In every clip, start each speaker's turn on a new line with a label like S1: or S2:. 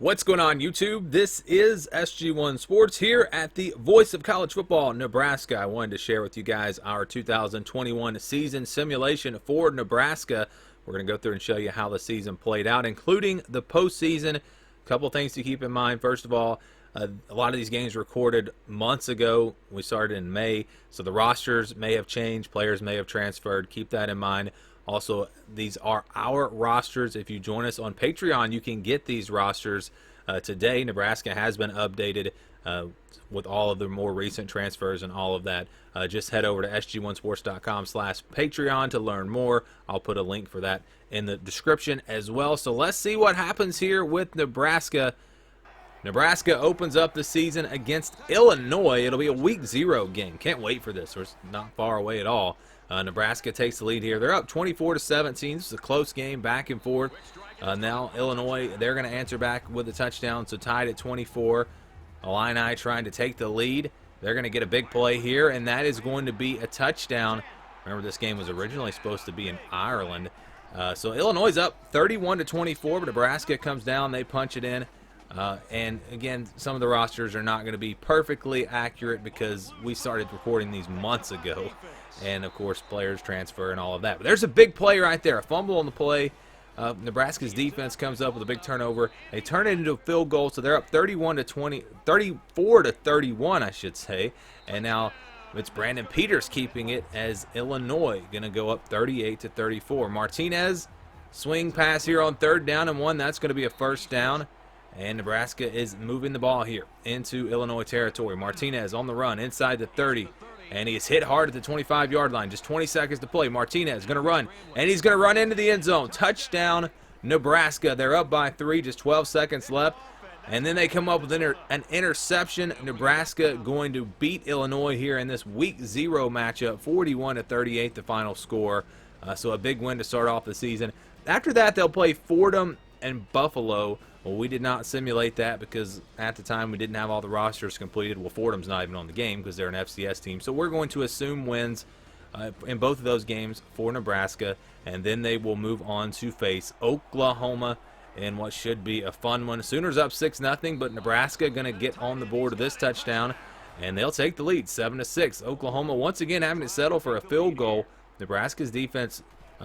S1: What's going on, YouTube? This is SG1 Sports here at the Voice of College Football, Nebraska. I wanted to share with you guys our 2021 season simulation for Nebraska. We're going to go through and show you how the season played out, including the postseason. A couple things to keep in mind. First of all, a lot of these games were recorded months ago. We started in May, so the rosters may have changed. Players may have transferred. Keep that in mind. Also, these are our rosters. If you join us on Patreon, you can get these rosters today. Nebraska has been updated with all of the more recent transfers and all of that. Just head over to sg1sports.com/Patreon to learn more. I'll put a link for that in the description as well. So let's see what happens here with Nebraska. Nebraska opens up the season against Illinois. It'll be a week 0 game. Can't wait for this. We're not far away at all. Nebraska takes the lead here. They're up 24-17. This is a close game, back and forth. Now Illinois, they're going to answer back with a touchdown, so tied at 24. Illini trying to take the lead. They're going to get a big play here, and that is going to be a touchdown. Remember, this game was originally supposed to be in Ireland. So Illinois is up 31-24, but Nebraska comes down. They punch it in. And again, some of the rosters are not going to be perfectly accurate because we started recording these months ago. And, of course, players transfer and all of that. But there's a big play right there, a fumble on the play. Nebraska's defense comes up with a big turnover. They turn it into a field goal, so they're up 34-31, I should say. And now it's Brandon Peters keeping it as Illinois going to go up 38-34. Martinez, swing pass here on 3rd down and 1. That's going to be a first down. And Nebraska is moving the ball here into Illinois territory. Martinez on the run inside the 30. And he is hit hard at the 25-yard line. Just 20 seconds to play. Martinez going to run. And he's going to run into the end zone. Touchdown, Nebraska. They're up by 3. Just 12 seconds left. And then they come up with an interception. Nebraska going to beat Illinois here in this week 0 matchup. 41-38 the final score. So a big win to start off the season. After that, they'll play Fordham and Buffalo. Well, we did not simulate that because at the time we didn't have all the rosters completed. Well, Fordham's not even on the game because they're an FCS team. So we're going to assume wins in both of those games for Nebraska, and then they will move on to face Oklahoma in what should be a fun one. Sooners up 6-0, but Nebraska going to get on the board of this touchdown, and they'll take the lead 7-6. Oklahoma once again having to settle for a field goal. Nebraska's defense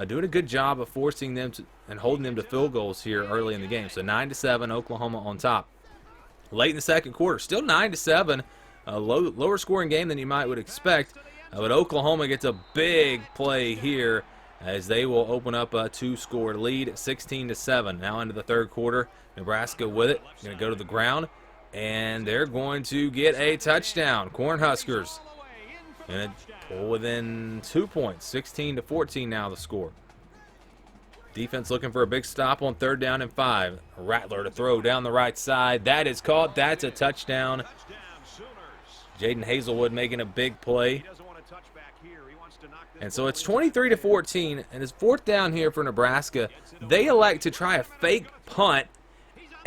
S1: doing a good job of forcing them to and holding them to field goals here early in the game. So 9-7, Oklahoma on top. Late in the second quarter, still 9-7, a lower scoring game than you might would expect. But Oklahoma gets a big play here as they will open up a 2-score lead, 16-7. Now into the third quarter, Nebraska with it, going to go to the ground, and they're going to get a touchdown. Cornhuskers and pull within 2 points, 16-14 now the score. Defense looking for a big stop on 3rd down and 5. Rattler to throw down the right side. That is caught. That's a touchdown. Jaden Hazelwood making a big play. And so it's 23-14, and it's 4th down here for Nebraska. They elect to try a fake punt,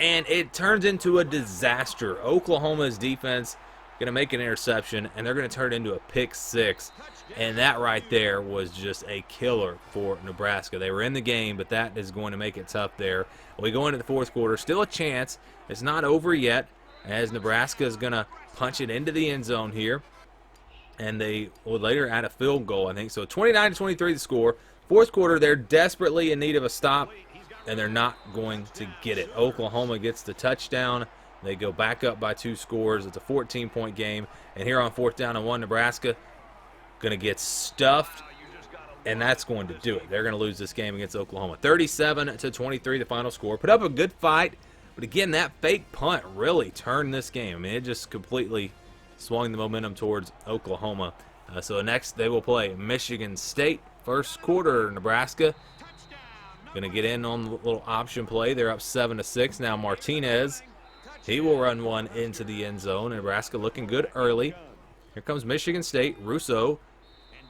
S1: and it turns into a disaster. Oklahoma's defense going to make an interception, and they're going to turn it into a pick 6. And that right there was just a killer for Nebraska. They were in the game, but that is going to make it tough there. We go into the fourth quarter. Still a chance. It's not over yet, as Nebraska is going to punch it into the end zone here. And they will later add a field goal, I think. So 29-23 the score. Fourth quarter, they're desperately in need of a stop, and they're not going to get it. Oklahoma gets the touchdown. They go back up by 2 scores. It's a 14-point game. And here on 4th down and 1, Nebraska going to get stuffed, and that's going to do it. They're going to lose this game against Oklahoma. 37-23 the final score. Put up a good fight, but again, that fake punt really turned this game. I mean, it just completely swung the momentum towards Oklahoma. So next they will play Michigan State. First quarter, Nebraska going to get in on the little option play. They're up 7-6. Now Martinez, he will run one into the end zone. Nebraska looking good early. Here comes Michigan State. Russo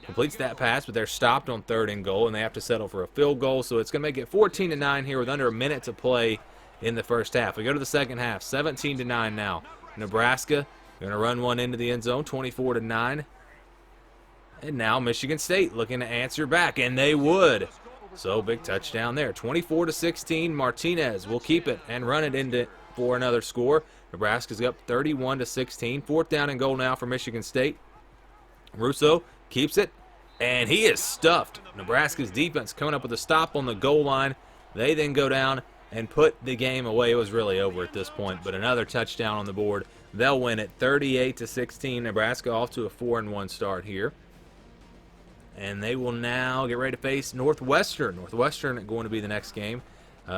S1: completes that pass, but they're stopped on 3rd and goal, and they have to settle for a field goal. So it's going to make it 14-9 here with under a minute to play in the first half. We go to the second half, 17-9 now. Nebraska going to run one into the end zone, 24-9. And now Michigan State looking to answer back, and they would. So big touchdown there. 24-16. Martinez will keep it and run it into for another score. Nebraska's up 31-16. 4th down and goal now for Michigan State. Russo keeps it, and he is stuffed. Nebraska's defense coming up with a stop on the goal line. They then go down and put the game away. It was really over at this point, but another touchdown on the board. They'll win it 38-16. Nebraska off to a 4-1 start here. And they will now get ready to face Northwestern. Northwestern going to be the next game.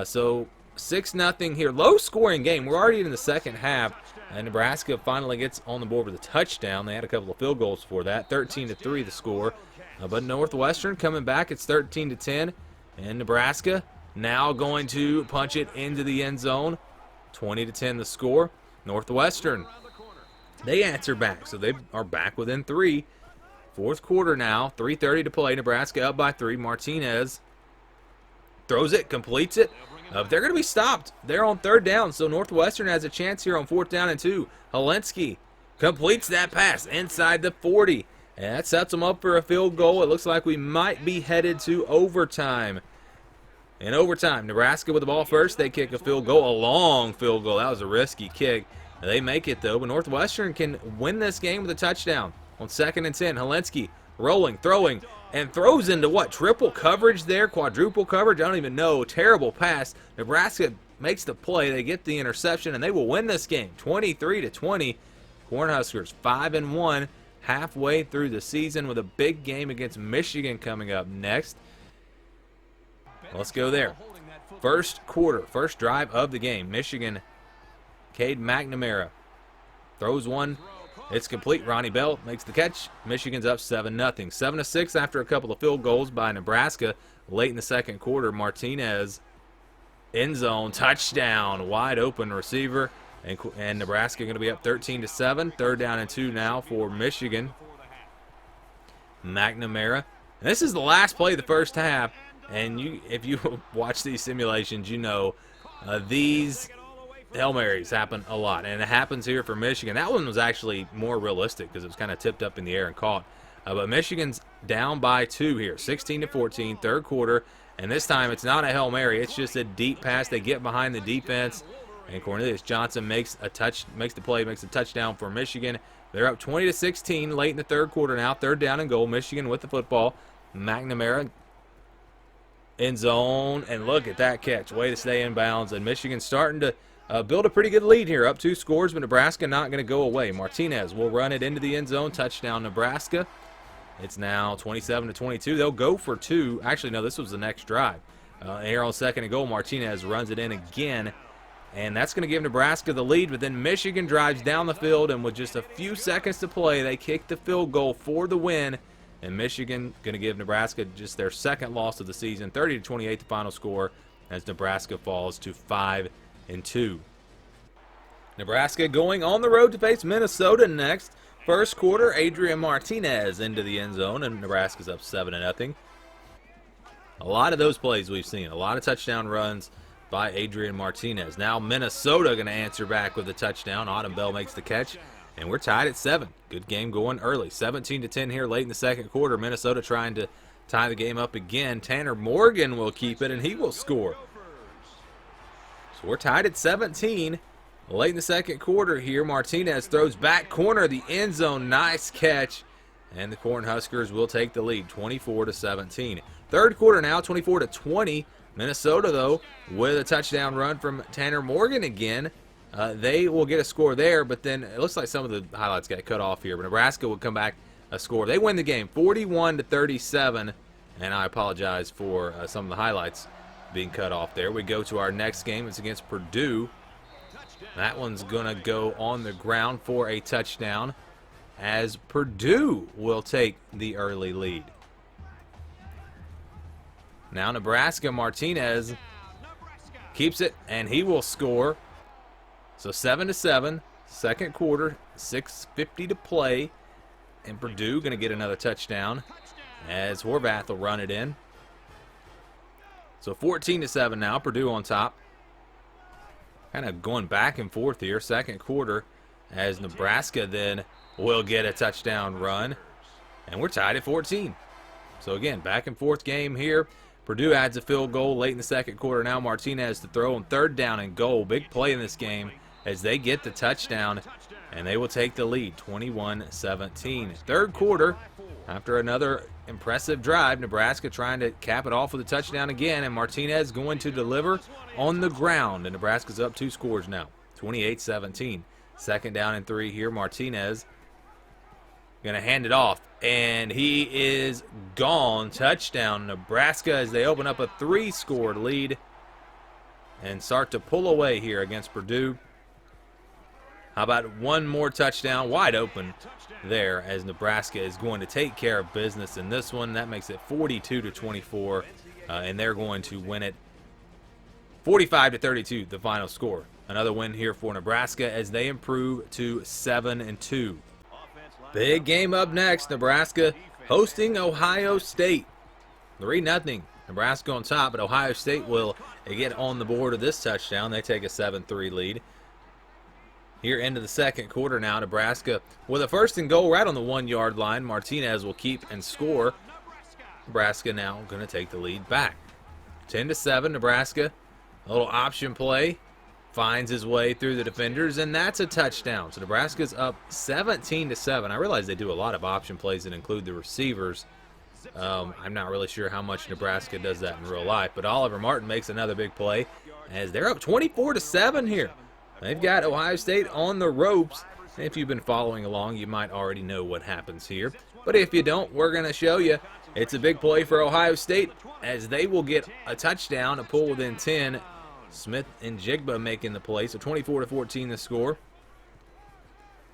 S1: So 6-0 here. Low-scoring game. We're already in the second half. And Nebraska finally gets on the board with a touchdown. They had a couple of field goals for that. 13-3 the score. But Northwestern coming back. It's 13-10. And Nebraska now going to punch it into the end zone. 20-10 the score. Northwestern, they answer back. So they are back within 3. 4th quarter now. 3:30 to play. Nebraska up by 3. Martinez throws it, completes it. They're going to be stopped. They're on 3rd down, so Northwestern has a chance here on 4th down and 2. Helensky completes that pass inside the 40. And that sets them up for a field goal. It looks like we might be headed to overtime. In overtime, Nebraska with the ball first. They kick a field goal, a long field goal. That was a risky kick. They make it, though, but Northwestern can win this game with a touchdown. On 2nd and 10, Helensky rolling, throwing, and throws into what? Triple coverage there? Quadruple coverage? I don't even know. Terrible pass. Nebraska makes the play. They get the interception, and they will win this game 23-20. Cornhuskers 5-1 halfway through the season with a big game against Michigan coming up next. Let's go there. First quarter, first drive of the game. Michigan, Cade McNamara throws one. It's complete. Ronnie Bell makes the catch. Michigan's up 7-0. 7-6 after a couple of field goals by Nebraska late in the second quarter. Martinez, end zone, touchdown, wide open receiver. And Nebraska going to be up 13-7. 3rd down and 2 now for Michigan. McNamara. And this is the last play of the first half. And if you watch these simulations, you know these Hail Marys happen a lot, and it happens here for Michigan. That one was actually more realistic because it was kind of tipped up in the air and caught. But Michigan's down by 2 here, 16-14, 3rd quarter, and this time it's not a Hail Mary. It's just a deep pass. They get behind the defense, and Cornelius Johnson makes a touchdown for Michigan. They're up 20-16 late in the 3rd quarter now. 3rd down and goal. Michigan with the football. McNamara, end zone, and look at that catch. Way to stay in bounds, and Michigan's starting to build a pretty good lead here, up 2 scores, but Nebraska not going to go away. Martinez will run it into the end zone. Touchdown, Nebraska. It's now 27-22. They'll go for 2. Actually, no, this was the next drive. Here on 2nd and goal, Martinez runs it in again, and that's going to give Nebraska the lead, but then Michigan drives down the field, and with just a few seconds to play, they kick the field goal for the win, and Michigan going to give Nebraska just their 2nd loss of the season. 30-28 the final score as Nebraska falls to 5-2. Nebraska going on the road to face Minnesota next. First quarter, Adrian Martinez into the end zone, and Nebraska's up 7-0. A lot of those plays we've seen, a lot of touchdown runs by Adrian Martinez. Now Minnesota going to answer back with a touchdown. Autumn Bell makes the catch, and we're tied at 7. Good game going early. 17-10 here late in the second quarter. Minnesota trying to tie the game up again. Tanner Morgan will keep it, and he will score. So we're tied at 17. Late in the second quarter here, Martinez throws back corner, the end zone. Nice catch. And the Cornhuskers will take the lead, 24-17. Third quarter now, 24-20. Minnesota, though, with a touchdown run from Tanner Morgan again. They will get a score there, but then it looks like some of the highlights got cut off here. But Nebraska will come back a score. They win the game, 41-37. And I apologize for some of the highlights being cut off there. We go to our next game. It's against Purdue. That one's going to go on the ground for a touchdown as Purdue will take the early lead. Now Nebraska, Martinez keeps it, and he will score. So 7-7, second quarter, 6:50 to play, and Purdue going to get another touchdown as Horvath will run it in. So 14-7 now, Purdue on top. Kind of going back and forth here, second quarter, as Nebraska then will get a touchdown run. And we're tied at 14. So again, back and forth game here. Purdue adds a field goal late in the second quarter. Now Martinez to throw on 3rd down and goal. Big play in this game as they get the touchdown, and they will take the lead, 21-17. Third quarter, after another impressive drive, Nebraska trying to cap it off with a touchdown again, and Martinez going to deliver on the ground. And Nebraska's up 2 scores now, 28-17. 2nd down and 3 here. Martinez going to hand it off, and he is gone. Touchdown, Nebraska, as they open up a 3-score lead and start to pull away here against Purdue. How about one more touchdown, wide open there, as Nebraska is going to take care of business in this one. That makes it 42-24, and they're going to win it 45-32, the final score. Another win here for Nebraska as they improve to 7-2. Big game up next. Nebraska hosting Ohio State. 3-0. Nebraska on top, but Ohio State will get on the board of this touchdown. They take a 7-3 lead. Here into the second quarter now, Nebraska with a 1st and goal right on the 1-yard line. Martinez will keep and score. Nebraska now going to take the lead back. 10-7, Nebraska. A little option play. Finds his way through the defenders, and that's a touchdown. So Nebraska's up 17-7. I realize they do a lot of option plays that include the receivers. I'm not really sure how much Nebraska does that in real life, but Oliver Martin makes another big play as they're up 24-7 here. They've got Ohio State on the ropes. If you've been following along, you might already know what happens here. But if you don't, we're going to show you. It's a big play for Ohio State as they will get a touchdown to pull within 10. Smith and Jigba making the play, so 24-14 the score.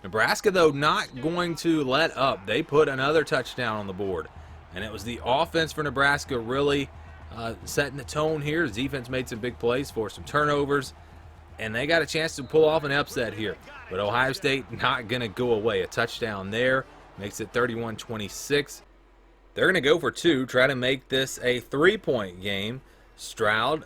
S1: Nebraska, though, not going to let up. They put another touchdown on the board, and it was the offense for Nebraska really setting the tone here. The defense made some big plays for some turnovers, and they got a chance to pull off an upset here. But Ohio State not going to go away. A touchdown there makes it 31-26. They're going to go for 2, try to make this a 3-point game. Stroud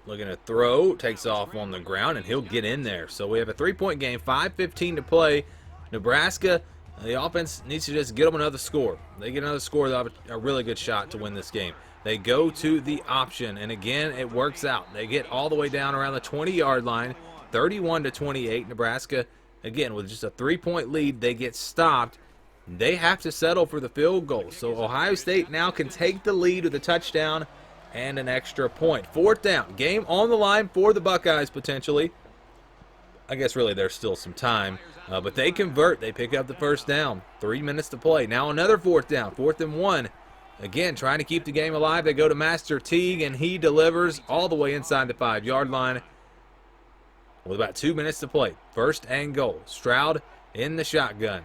S1: looking to throw, takes off on the ground, and he'll get in there. So we have a 3-point game, 5:15 to play. Nebraska, the offense needs to just get them another score. They get another score, they'll have a really good shot to win this game. They go to the option, and again, it works out. They get all the way down around the 20-yard line, 31-28. Nebraska, again, with just a 3-point lead, they get stopped. They have to settle for the field goal. So Ohio State now can take the lead with a touchdown and an extra point. 4th down. Game on the line for the Buckeyes potentially. I guess really there's still some time. But they convert. They pick up the 1st down. 3 minutes to play. Now another 4th down. 4th and 1. Again, trying to keep the game alive. They go to Master Teague, and he delivers all the way inside the 5-yard line with about 2 minutes to play. 1st and goal. Stroud in the shotgun.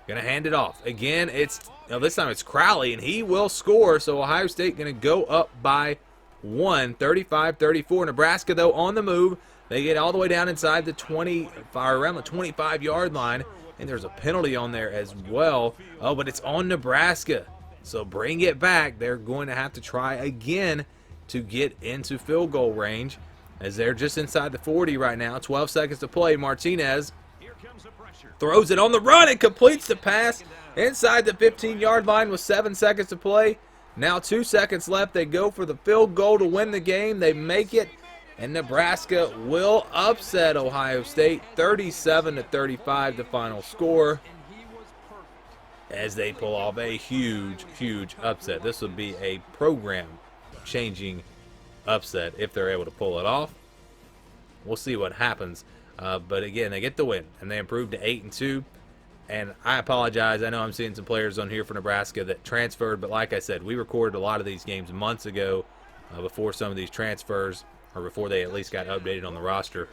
S1: Going to hand it off. Again, this time it's Crowley, and he will score. So Ohio State going to go up by 1, 35-34. Nebraska, though, on the move. They get all the way down inside the 20, around the 25-yard line, and there's a penalty on there as well. Oh, but it's on Nebraska. So bring it back. They're going to have to try again to get into field goal range as they're just inside the 40 right now. 12 seconds to play. Martinez throws it on the run and completes the pass inside the 15-yard line with 7 seconds to play. Now 2 seconds left. They go for the field goal to win the game. They make it, and Nebraska will upset Ohio State. 37-35 the final score as they pull off a huge, huge upset. This would be a program-changing upset if they're able to pull it off. We'll see what happens. But again, they get the win, and they improve to 8-2. And I apologize. I know I'm seeing some players on here for Nebraska that transferred, but like I said, we recorded a lot of these games months ago before some of these transfers, or before they at least got updated on the roster,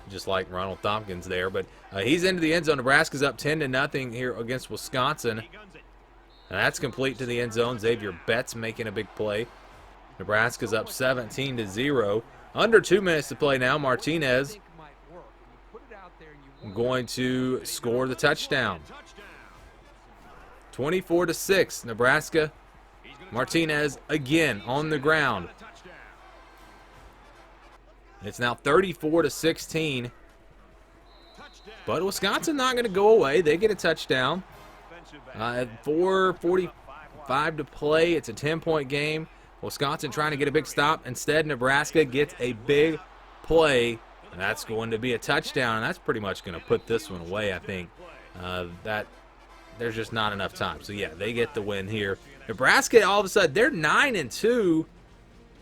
S1: just like Ronald Tompkins there. But he's into the end zone. Nebraska's up 10-0 here against Wisconsin. And that's complete to the end zone. Xavier Betts making a big play. Nebraska's up 17-0. Under 2 minutes to play now. Martinez going to score the touchdown. 24-6. Nebraska. Martinez again on the ground. It's now 34-16. But Wisconsin not going to go away. They get a touchdown. 4:40 5 to play. It's a 10-point game. Wisconsin trying to get a big stop. Instead, Nebraska gets a big play, and that's going to be a touchdown, and that's pretty much going to put this one away, I think. That there's just not enough time. So, yeah, they get the win here. Nebraska, all of a sudden, they're 9-2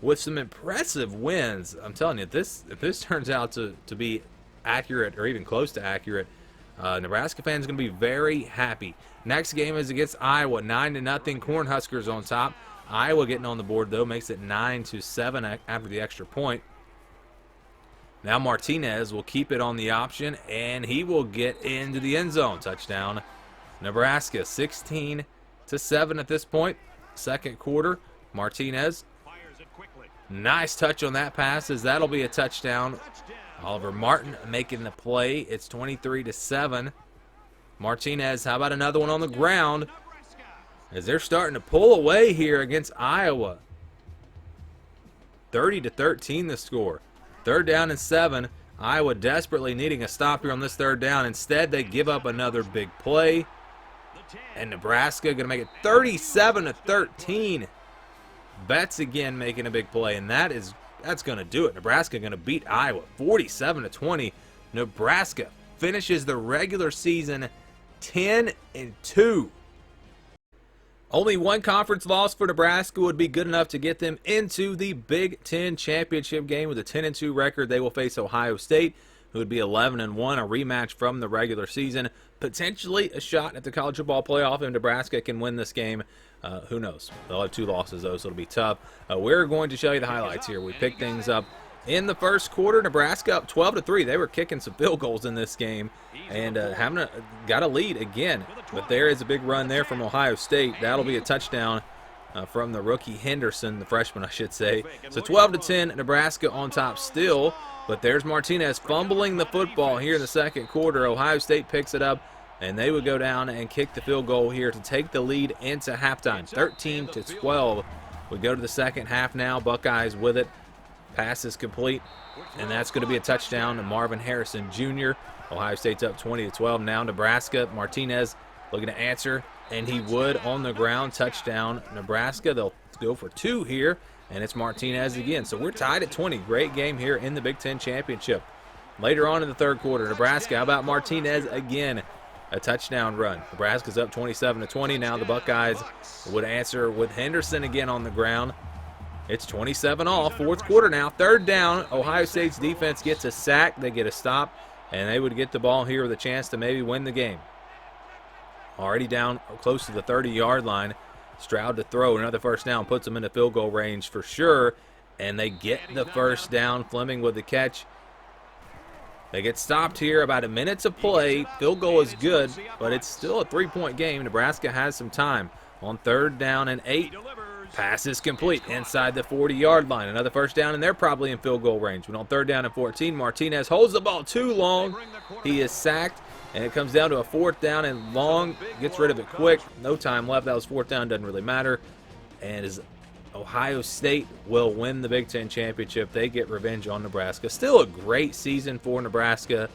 S1: with some impressive wins. I'm telling you, if this turns out to be accurate or even close to accurate, Nebraska fans are going to be very happy. Next game is against Iowa, 9-0. Cornhuskers on top. Iowa getting on the board, though, makes it 9-7 after the extra point. Now Martinez will keep it on the option, and he will get into the end zone. Touchdown, Nebraska, 16-7 at this point. Second quarter, Martinez. Nice touch on that pass, as that'll be a touchdown. Oliver Martin making the play. It's 23-7. Martinez, how about another one on the ground? As they're starting to pull away here against Iowa. 30-13 the score. 3rd down and 7. Iowa desperately needing a stop here on this 3rd down. Instead, they give up another big play. And Nebraska going to make it 37-13. Betts again making a big play, and that's going to do it. Nebraska going to beat Iowa 47-20. Nebraska finishes the regular season 10-2. Only one conference loss for Nebraska would be good enough to get them into the Big Ten championship game. With a 10-2 record, they will face Ohio State, who would be 11-1, a rematch from the regular season. Potentially a shot at the college football playoff if Nebraska can win this game. Who knows? They'll have 2 losses, though, so it'll be tough. We're going to show you the highlights here. We picked things up in the first quarter. Nebraska up 12-3. They were kicking some field goals in this game and got a lead again. But there is a big run there from Ohio State. That'll be a touchdown from the rookie Henderson, the freshman, I should say. So 12-10, Nebraska on top still. But there's Martinez fumbling the football here in the second quarter. Ohio State picks it up, and they would go down and kick the field goal here to take the lead into halftime. 13-12. We go to the second half now. Buckeyes with it. Pass is complete, and that's going to be a touchdown to Marvin Harrison Jr. Ohio State's up 20-12 now. Nebraska, Martinez looking to answer, and he would on the ground. Touchdown, Nebraska. They'll go for 2 here, and it's Martinez again. So we're tied at 20. Great game here in the Big Ten Championship. Later on in the third quarter, Nebraska, how about Martinez again? A touchdown run. Nebraska's up 27-20. Now the Buckeyes would answer with Henderson again on the ground. It's 27 all. Fourth quarter now. 3rd down. Ohio State's defense gets a sack. They get a stop, and they would get the ball here with a chance to maybe win the game. Already down close to the 30-yard line. Stroud to throw. Another first down puts them into field goal range for sure, and they get the first down. Fleming with the catch. They get stopped here. About a minute to play. Field goal is good, but it's still a 3-point game. Nebraska has some time. On 3rd down and 8. Pass is complete inside the 40-yard line. Another first down, and they're probably in field goal range. But on 3rd down and 14, Martinez holds the ball too long. He is sacked, and it comes down to a 4th down and long. Gets rid of it quick. No time left. That was 4th down. Doesn't really matter. And as Ohio State will win the Big Ten championship, they get revenge on Nebraska. Still a great season for Nebraska.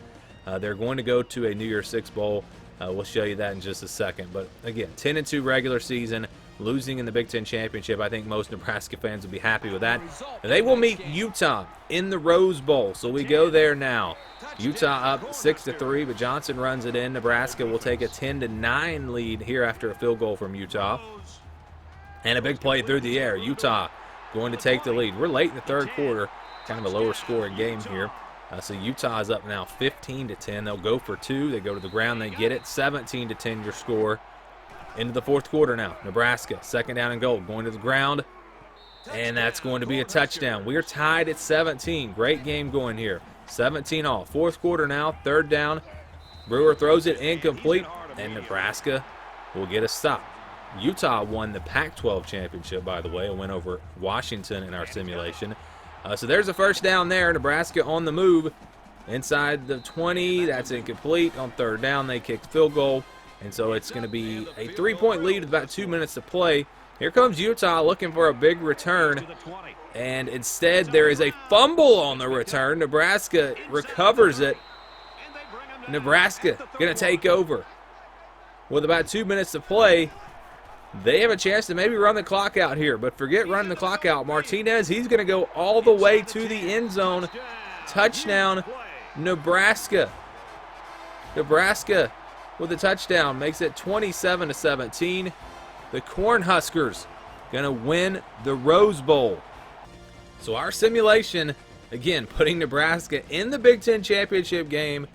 S1: They're going to go to a New Year's Six Bowl. We'll show you that in just a second. But again, 10-2 regular season. Losing in the Big Ten championship, I think most Nebraska fans would be happy with that. And they will meet Utah in the Rose Bowl, so we go there now. Utah up 6-3, but Johnson runs it in. Nebraska will take a 10-9 lead here after a field goal from Utah. And a big play through the air. Utah going to take the lead. We're late in the third quarter, kind of a lower scoring game here. So Utah is up now 15-10. They'll go for 2. They go to the ground. They get it. 17-10 your score. Into the fourth quarter now. Nebraska, 2nd down and goal, going to the ground, and that's going to be a touchdown. We are tied at 17. Great game going here. 17 all. Fourth quarter now, 3rd down. Brewer throws it incomplete, and Nebraska will get a stop. Utah won the Pac-12 championship, by the way. It went over Washington in our simulation. So there's a first down there. Nebraska on the move inside the 20. That's incomplete. On 3rd down, they kicked field goal. And so it's going to be a 3-point lead with about 2 minutes to play. Here comes Utah looking for a big return. And instead, there is a fumble on the return. Nebraska recovers it. Nebraska going to take over. With about 2 minutes to play, they have a chance to maybe run the clock out here. But forget running the clock out. Martinez, he's going to go all the way to the end zone. Touchdown, Nebraska. Nebraska with a touchdown makes it 27-17. The Cornhuskers going to win the Rose Bowl. So our simulation, again, putting Nebraska in the Big Ten championship game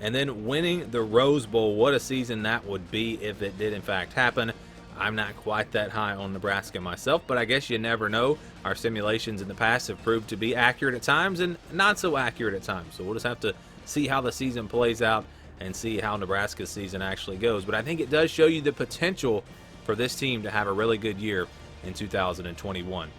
S1: and then winning the Rose Bowl. What a season that would be if it did in fact happen. I'm not quite that high on Nebraska myself, but I guess you never know. Our simulations in the past have proved to be accurate at times and not so accurate at times. So we'll just have to see how the season plays out and see how Nebraska's season actually goes. But I think it does show you the potential for this team to have a really good year in 2021.